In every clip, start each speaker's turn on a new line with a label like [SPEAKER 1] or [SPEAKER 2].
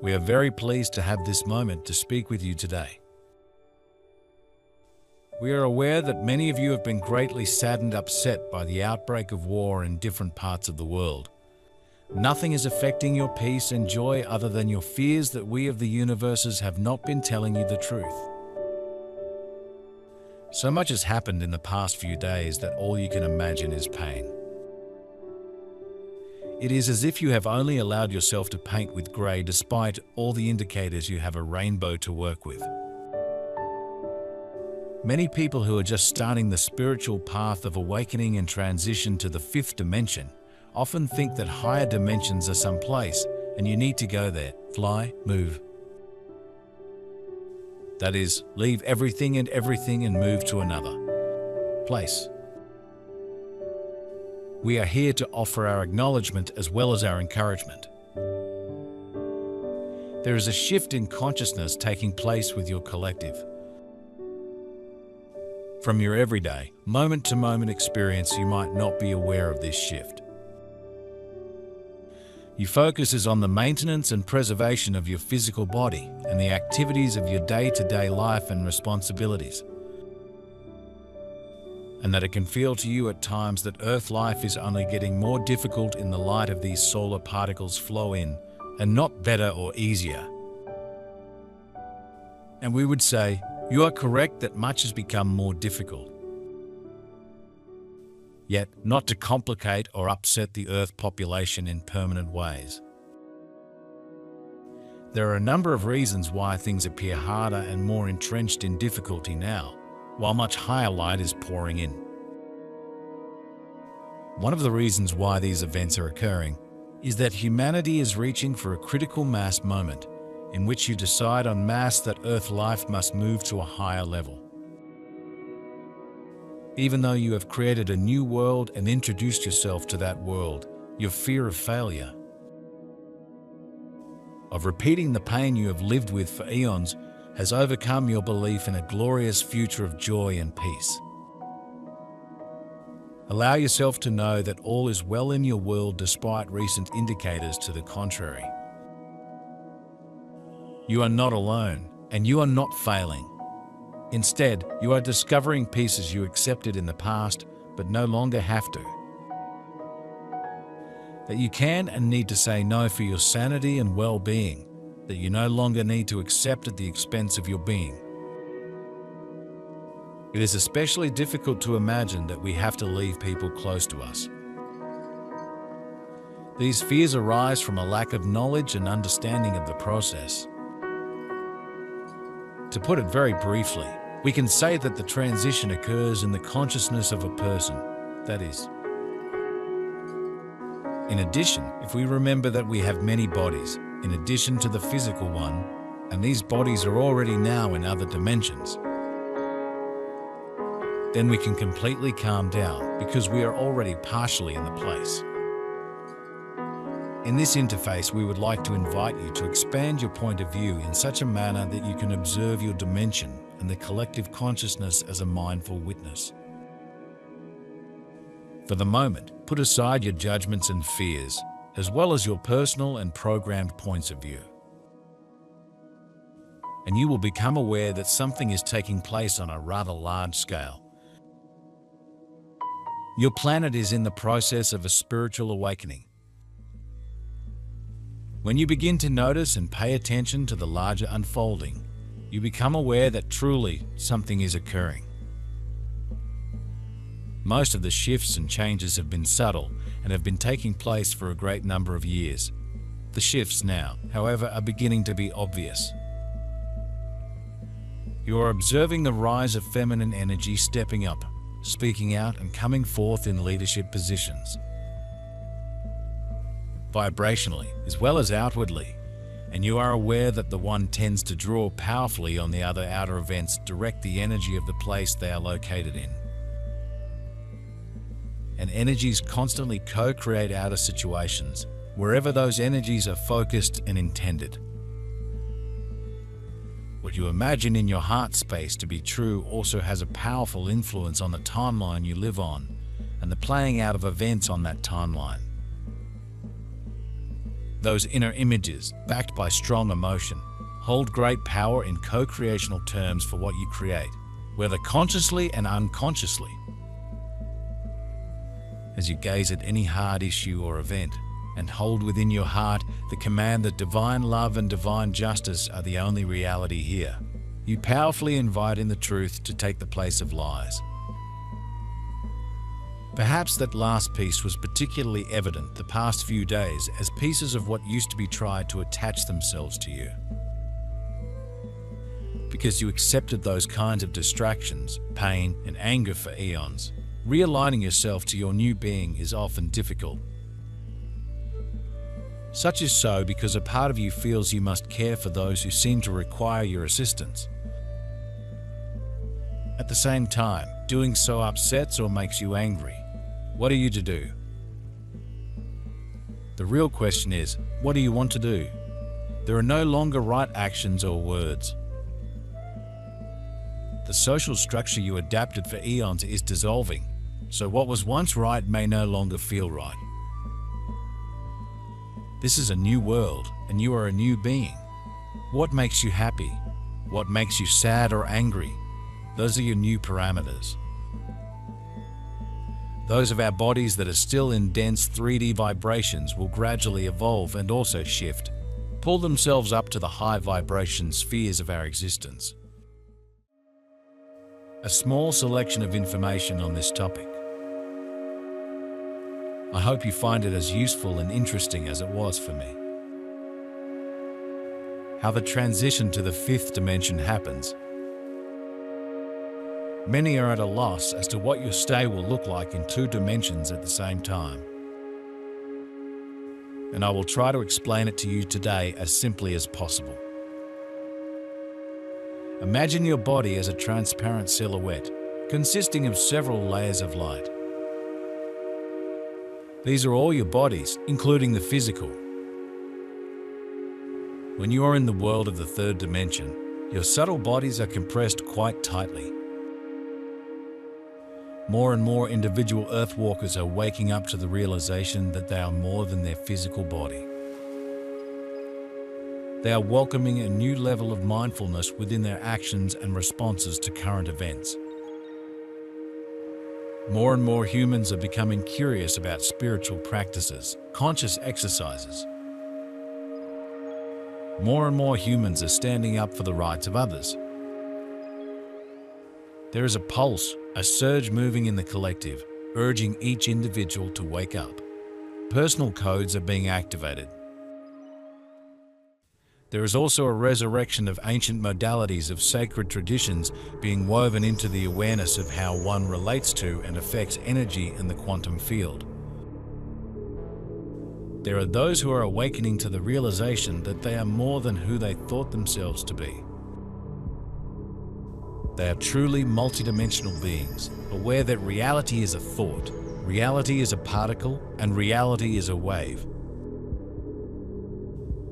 [SPEAKER 1] We are very pleased to have this moment to speak with you today. We are aware that many of you have been greatly saddened, upset by the outbreak of war in different parts of the world. Nothing is affecting your peace and joy other than your fears that we of the universes have not been telling you the truth. So much has happened in the past few days that all you can imagine is pain. It is as if you have only allowed yourself to paint with grey despite all the indicators you have a rainbow to work with. Many people who are just starting the spiritual path of awakening and transition to the fifth dimension often think that higher dimensions are someplace and you need to go there, fly, move. That is, leave everything and move to another place. We are here to offer our acknowledgement as well as our encouragement. There is a shift in consciousness taking place with your collective. From your everyday, moment-to-moment experience, you might not be aware of this shift. Your focus is on the maintenance and preservation of your physical body and the activities of your day-to-day life and responsibilities. And that it can feel to you at times that Earth life is only getting more difficult in the light of these solar particles flow in, and not better or easier. And we would say, you are correct that much has become more difficult. Yet not to complicate or upset the Earth population in permanent ways. There are a number of reasons why things appear harder and more entrenched in difficulty now, while much higher light is pouring in. One of the reasons why these events are occurring is that humanity is reaching for a critical mass moment in which you decide en masse that Earth life must move to a higher level. Even though you have created a new world and introduced yourself to that world, your fear of failure, of repeating the pain you have lived with for eons, has overcome your belief in a glorious future of joy and peace. Allow yourself to know that all is well in your world despite recent indicators to the contrary. You are not alone, and you are not failing. Instead, you are discovering pieces you accepted in the past, but no longer have to. That you can and need to say no for your sanity and well-being, that you no longer need to accept at the expense of your being. It is especially difficult to imagine that we have to leave people close to us. These fears arise from a lack of knowledge and understanding of the process. To put it very briefly, we can say that the transition occurs in the consciousness of a person, that is. In addition, if we remember that we have many bodies, in addition to the physical one, and these bodies are already now in other dimensions, then we can completely calm down because we are already partially in the place. In this interface, we would like to invite you to expand your point of view in such a manner that you can observe your dimension and the collective consciousness as a mindful witness. For the moment, put aside your judgments and fears, as well as your personal and programmed points of view. And you will become aware that something is taking place on a rather large scale. Your planet is in the process of a spiritual awakening. When you begin to notice and pay attention to the larger unfolding, you become aware that truly something is occurring. Most of the shifts and changes have been subtle and have been taking place for a great number of years. The shifts now, however, are beginning to be obvious. You are observing the rise of feminine energy stepping up, speaking out and coming forth in leadership positions. Vibrationally as well as outwardly, and you are aware that the one tends to draw powerfully on the other. Outer events direct the energy of the place they are located in. And energies constantly co-create outer situations, wherever those energies are focused and intended. What you imagine in your heart space to be true also has a powerful influence on the timeline you live on, and the playing out of events on that timeline. Those inner images, backed by strong emotion, hold great power in co-creational terms for what you create, whether consciously and unconsciously. As you gaze at any hard issue or event, and hold within your heart the command that divine love and divine justice are the only reality here, you powerfully invite in the truth to take the place of lies. Perhaps that last piece was particularly evident the past few days as pieces of what used to be tried to attach themselves to you. Because you accepted those kinds of distractions, pain, and anger for eons, realigning yourself to your new being is often difficult. Such is so because a part of you feels you must care for those who seem to require your assistance. At the same time, doing so upsets or makes you angry. What are you to do? The real question is, what do you want to do? There are no longer right actions or words. The social structure you adapted for eons is dissolving, so what was once right may no longer feel right. This is a new world, and you are a new being. What makes you happy? What makes you sad or angry? Those are your new parameters. Those of our bodies that are still in dense 3D vibrations will gradually evolve and also shift, pull themselves up to the high vibration spheres of our existence. A small selection of information on this topic. I hope you find it as useful and interesting as it was for me. How the transition to the fifth dimension happens. Many are at a loss as to what your stay will look like in 2 dimensions at the same time. And I will try to explain it to you today as simply as possible. Imagine your body as a transparent silhouette consisting of several layers of light. These are all your bodies, including the physical. When you are in the world of the 3rd dimension, your subtle bodies are compressed quite tightly. More and more individual Earthwalkers are waking up to the realization that they are more than their physical body. They are welcoming a new level of mindfulness within their actions and responses to current events. More and more humans are becoming curious about spiritual practices, conscious exercises. More and more humans are standing up for the rights of others. There is a pulse, a surge moving in the collective, urging each individual to wake up. Personal codes are being activated. There is also a resurrection of ancient modalities of sacred traditions being woven into the awareness of how one relates to and affects energy in the quantum field. There are those who are awakening to the realization that they are more than who they thought themselves to be. They are truly multidimensional beings, aware that reality is a thought, reality is a particle, and reality is a wave.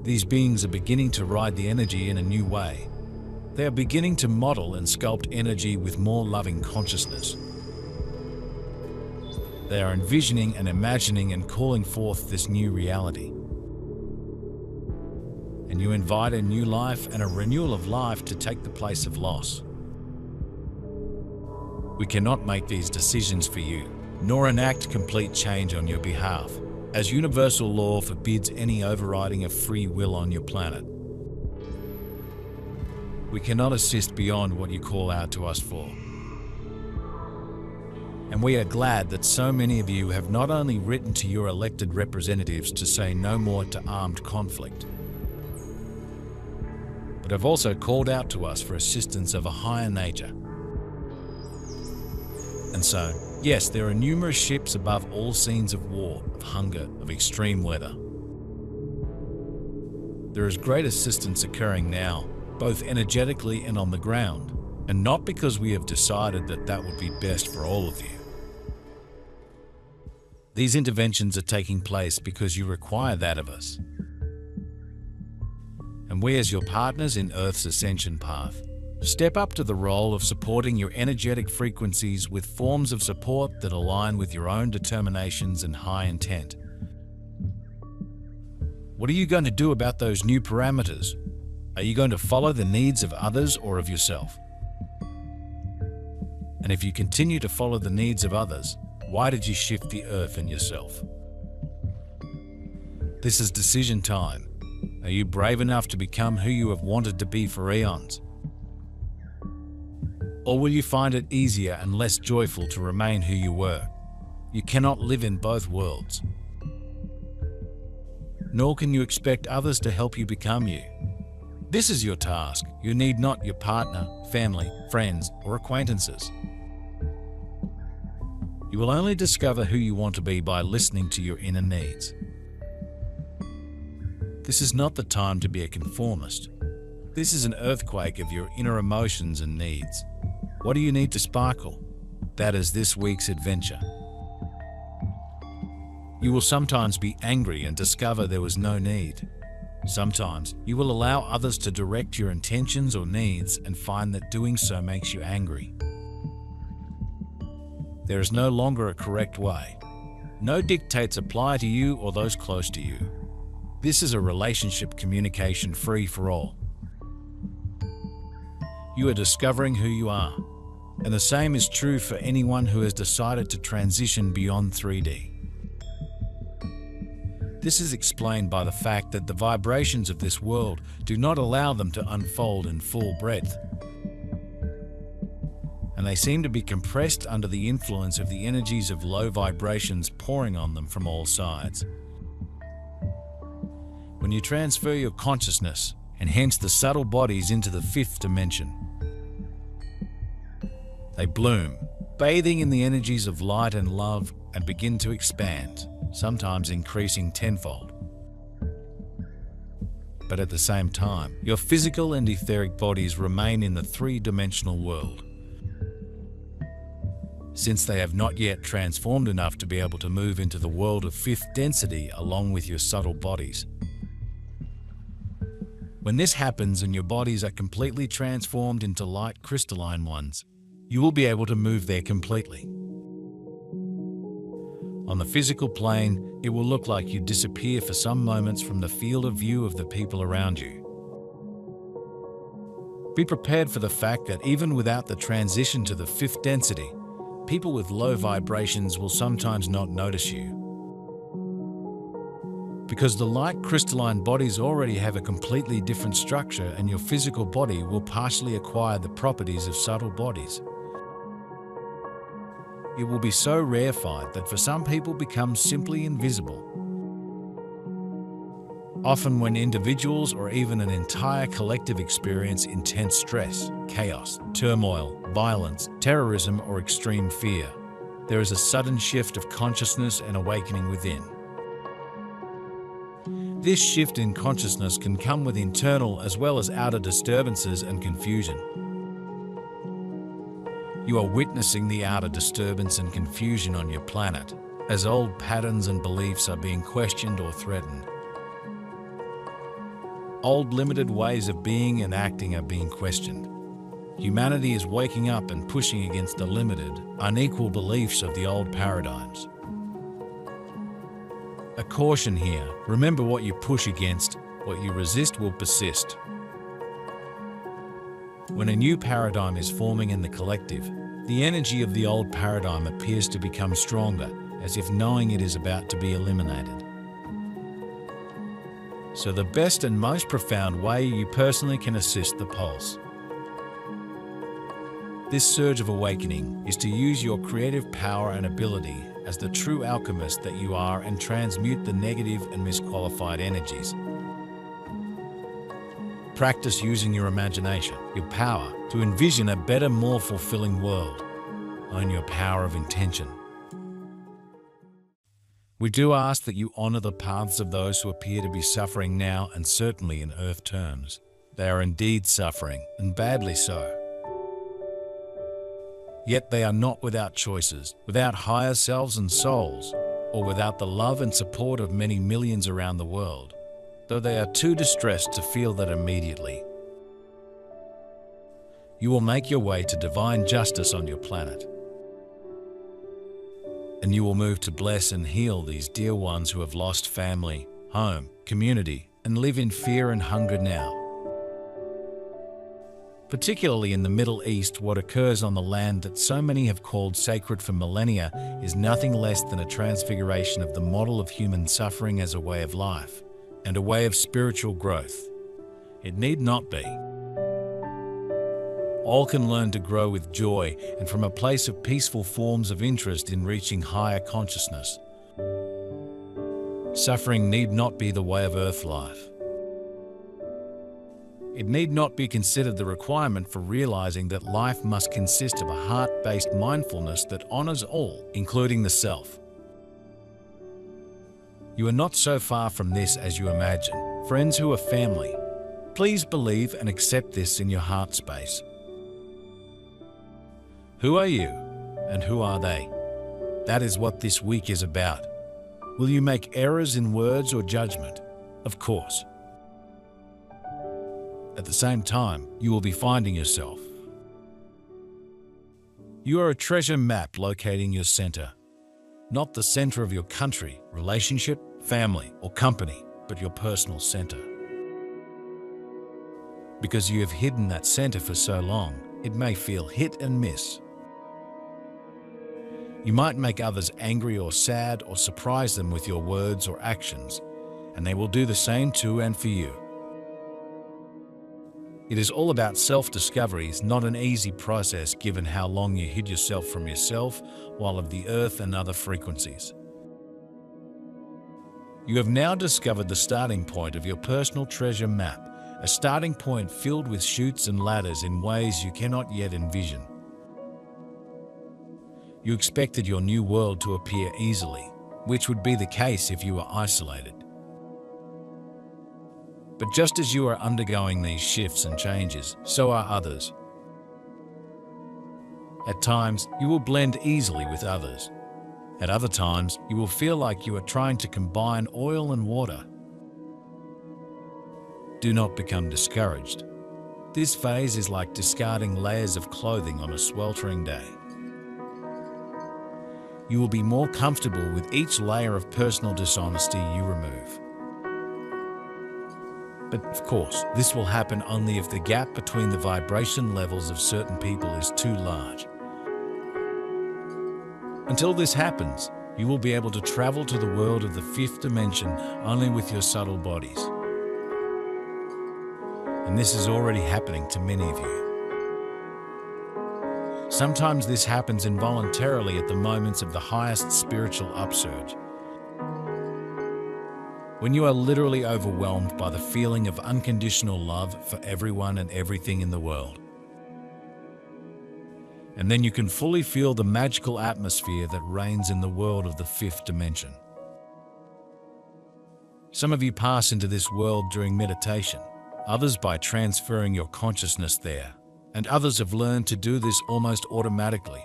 [SPEAKER 1] These beings are beginning to ride the energy in a new way. They are beginning to model and sculpt energy with more loving consciousness. They are envisioning and imagining and calling forth this new reality. And you invite a new life and a renewal of life to take the place of loss. We cannot make these decisions for you, nor enact complete change on your behalf, as universal law forbids any overriding of free will on your planet. We cannot assist beyond what you call out to us for. And we are glad that so many of you have not only written to your elected representatives to say no more to armed conflict, but have also called out to us for assistance of a higher nature. And so, yes, there are numerous ships above all scenes of war, of hunger, of extreme weather. There is great assistance occurring now, both energetically and on the ground, and not because we have decided that that would be best for all of you. These interventions are taking place because you require that of us. And we, as your partners in Earth's ascension path, step up to the role of supporting your energetic frequencies with forms of support that align with your own determinations and high intent. What are you going to do about those new parameters? Are you going to follow the needs of others or of yourself? And if you continue to follow the needs of others, why did you shift the earth and yourself? This is decision time. Are you brave enough to become who you have wanted to be for eons? Or will you find it easier and less joyful to remain who you were? You cannot live in both worlds. Nor can you expect others to help you become you. This is your task. You need not your partner, family, friends, or acquaintances. You will only discover who you want to be by listening to your inner needs. This is not the time to be a conformist. This is an earthquake of your inner emotions and needs. What do you need to sparkle? That is this week's adventure. You will sometimes be angry and discover there was no need. Sometimes you will allow others to direct your intentions or needs and find that doing so makes you angry. There is no longer a correct way. No dictates apply to you or those close to you. This is a relationship communication free for all. You are discovering who you are, and the same is true for anyone who has decided to transition beyond 3D. This is explained by the fact that the vibrations of this world do not allow them to unfold in full breadth, and they seem to be compressed under the influence of the energies of low vibrations pouring on them from all sides. When you transfer your consciousness, and hence the subtle bodies, into the fifth dimension, they bloom, bathing in the energies of light and love, and begin to expand, sometimes increasing tenfold. But at the same time, your physical and etheric bodies remain in the three-dimensional world, since they have not yet transformed enough to be able to move into the world of fifth density along with your subtle bodies. When this happens and your bodies are completely transformed into light crystalline ones, you will be able to move there completely. On the physical plane, it will look like you disappear for some moments from the field of view of the people around you. Be prepared for the fact that even without the transition to the fifth density, people with low vibrations will sometimes not notice you, because the light crystalline bodies already have a completely different structure, and your physical body will partially acquire the properties of subtle bodies. It will be so rarefied that for some people becomes simply invisible. Often when individuals or even an entire collective experience intense stress, chaos, turmoil, violence, terrorism, or extreme fear, there is a sudden shift of consciousness and awakening within. This shift in consciousness can come with internal as well as outer disturbances and confusion. You are witnessing the outer disturbance and confusion on your planet, as old patterns and beliefs are being questioned or threatened. Old limited ways of being and acting are being questioned. Humanity is waking up and pushing against the limited, unequal beliefs of the old paradigms. A caution here: remember, what you push against, what you resist will persist. When a new paradigm is forming in the collective, the energy of the old paradigm appears to become stronger, as if knowing it is about to be eliminated. So the best and most profound way you personally can assist the pulse, this surge of awakening, is to use your creative power and ability as the true alchemist that you are and transmute the negative and misqualified energies. Practice using your imagination, your power, to envision a better, more fulfilling world. Own your power of intention. We do ask that you honor the paths of those who appear to be suffering now, and certainly in earth terms. They are indeed suffering, and badly so. Yet they are not without choices, without higher selves and souls, or without the love and support of many millions around the world, though they are too distressed to feel that immediately. You will make your way to divine justice on your planet, and you will move to bless and heal these dear ones who have lost family, home, community, and live in fear and hunger now. Particularly in the Middle East, what occurs on the land that so many have called sacred for millennia is nothing less than a transfiguration of the model of human suffering as a way of life and a way of spiritual growth. It need not be. All can learn to grow with joy and from a place of peaceful forms of interest in reaching higher consciousness. Suffering need not be the way of earth life. It need not be considered the requirement for realizing that life must consist of a heart-based mindfulness that honors all, including the self. You are not so far from this as you imagine. Friends who are family, please believe and accept this in your heart space. Who are you and who are they? That is what this week is about. Will you make errors in words or judgment? Of course. At the same time, you will be finding yourself. You are a treasure map locating your center. Not the center of your country, relationship, family, or company, but your personal center. Because you have hidden that center for so long, it may feel hit and miss. You might make others angry or sad or surprise them with your words or actions, and they will do the same to and for you. It is all about self-discovery. It's not an easy process given how long you hid yourself from yourself while of the earth and other frequencies. You have now discovered the starting point of your personal treasure map, a starting point filled with chutes and ladders in ways you cannot yet envision. You expected your new world to appear easily, which would be the case if you were isolated. But just as you are undergoing these shifts and changes, so are others. At times, you will blend easily with others. At other times, you will feel like you are trying to combine oil and water. Do not become discouraged. This phase is like discarding layers of clothing on a sweltering day. You will be more comfortable with each layer of personal dishonesty you remove. But of course, this will happen only if the gap between the vibration levels of certain people is too large. Until this happens, you will be able to travel to the world of the fifth dimension only with your subtle bodies. And this is already happening to many of you. Sometimes this happens involuntarily at the moments of the highest spiritual upsurge, when you are literally overwhelmed by the feeling of unconditional love for everyone and everything in the world. And then you can fully feel the magical atmosphere that reigns in the world of the fifth dimension. Some of you pass into this world during meditation, others by transferring your consciousness there, and others have learned to do this almost automatically.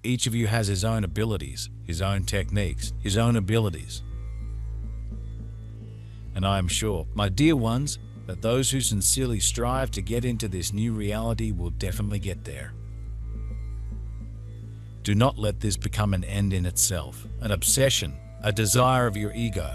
[SPEAKER 1] Each of you has his own abilities, his own techniques, his own abilities. And I am sure, my dear ones, that those who sincerely strive to get into this new reality will definitely get there. Do not let this become an end in itself, an obsession, a desire of your ego.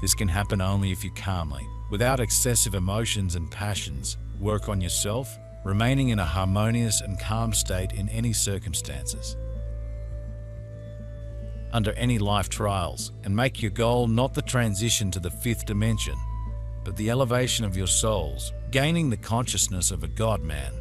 [SPEAKER 1] This can happen only if you calmly, without excessive emotions and passions, work on yourself, remaining in a harmonious and calm state in any circumstances, under any life trials, and make your goal not the transition to the fifth dimension, but the elevation of your souls, gaining the consciousness of a God-man.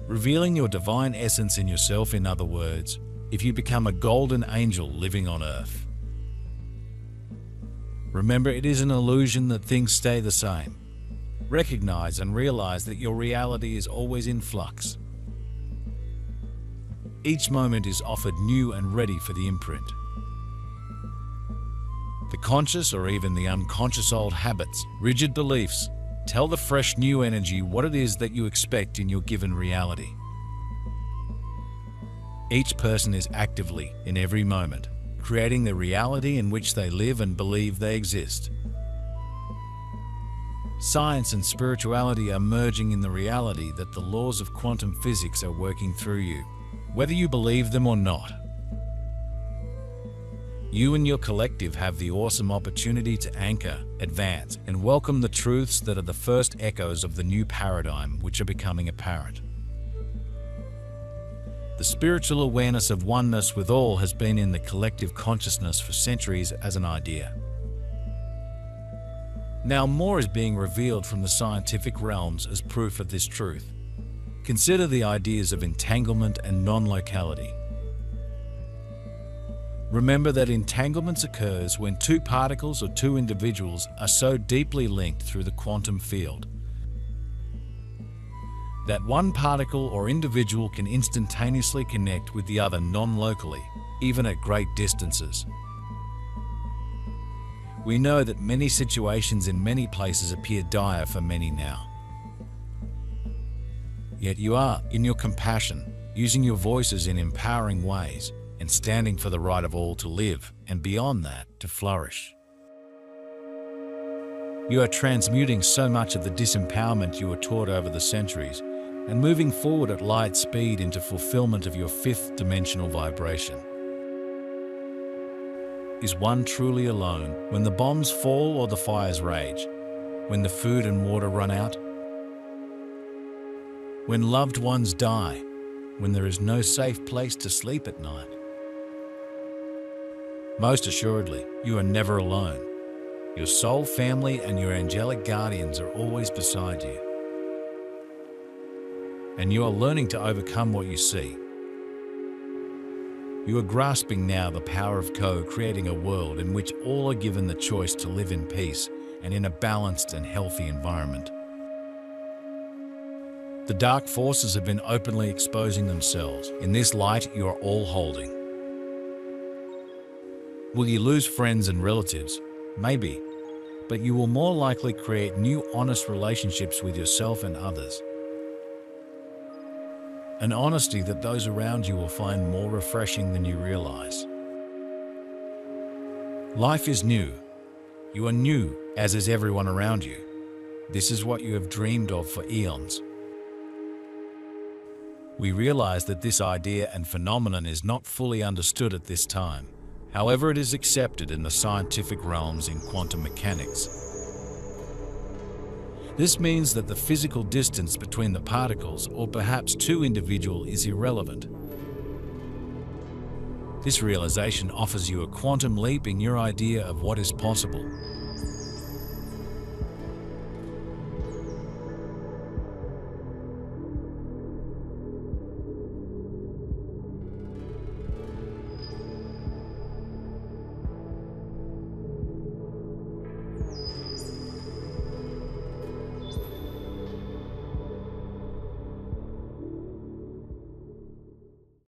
[SPEAKER 1] Revealing your divine essence in yourself, in other words, if you become a golden angel living on earth. Remember, it is an illusion that things stay the same. Recognize and realize that your reality is always in flux. Each moment is offered new and ready for the imprint. The conscious or even the unconscious old habits, rigid beliefs, tell the fresh new energy what it is that you expect in your given reality. Each person is actively, in every moment, creating the reality in which they live and believe they exist. Science and spirituality are merging in the reality that the laws of quantum physics are working through you, whether you believe them or not. You and your collective have the awesome opportunity to anchor, advance, and welcome the truths that are the first echoes of the new paradigm which are becoming apparent. The spiritual awareness of oneness with all has been in the collective consciousness for centuries as an idea. Now more is being revealed from the scientific realms as proof of this truth. Consider the ideas of entanglement and non-locality. Remember that entanglement occurs when two particles or two individuals are so deeply linked through the quantum field that one particle or individual can instantaneously connect with the other non-locally, even at great distances. We know that many situations in many places appear dire for many now. Yet you are, in your compassion, using your voices in empowering ways, and standing for the right of all to live, and beyond that, to flourish. You are transmuting so much of the disempowerment you were taught over the centuries, and moving forward at light speed into fulfillment of your fifth dimensional vibration. Is one truly alone when the bombs fall or the fires rage, when the food and water run out, when loved ones die, when there is no safe place to sleep at night? Most assuredly, you are never alone. Your soul family and your angelic guardians are always beside you. And you are learning to overcome what you see. You are grasping now the power of co-creating a world in which all are given the choice to live in peace and in a balanced and healthy environment. The dark forces have been openly exposing themselves. In this light, you are all holding. Will you lose friends and relatives? Maybe. But you will more likely create new honest relationships with yourself and others. An honesty that those around you will find more refreshing than you realize. Life is new. You are new, as is everyone around you. This is what you have dreamed of for eons. We realize that this idea and phenomenon is not fully understood at this time. However, it is accepted in the scientific realms in quantum mechanics. This means that the physical distance between the particles, or perhaps two individuals, is irrelevant. This realization offers you a quantum leap in your idea of what is possible.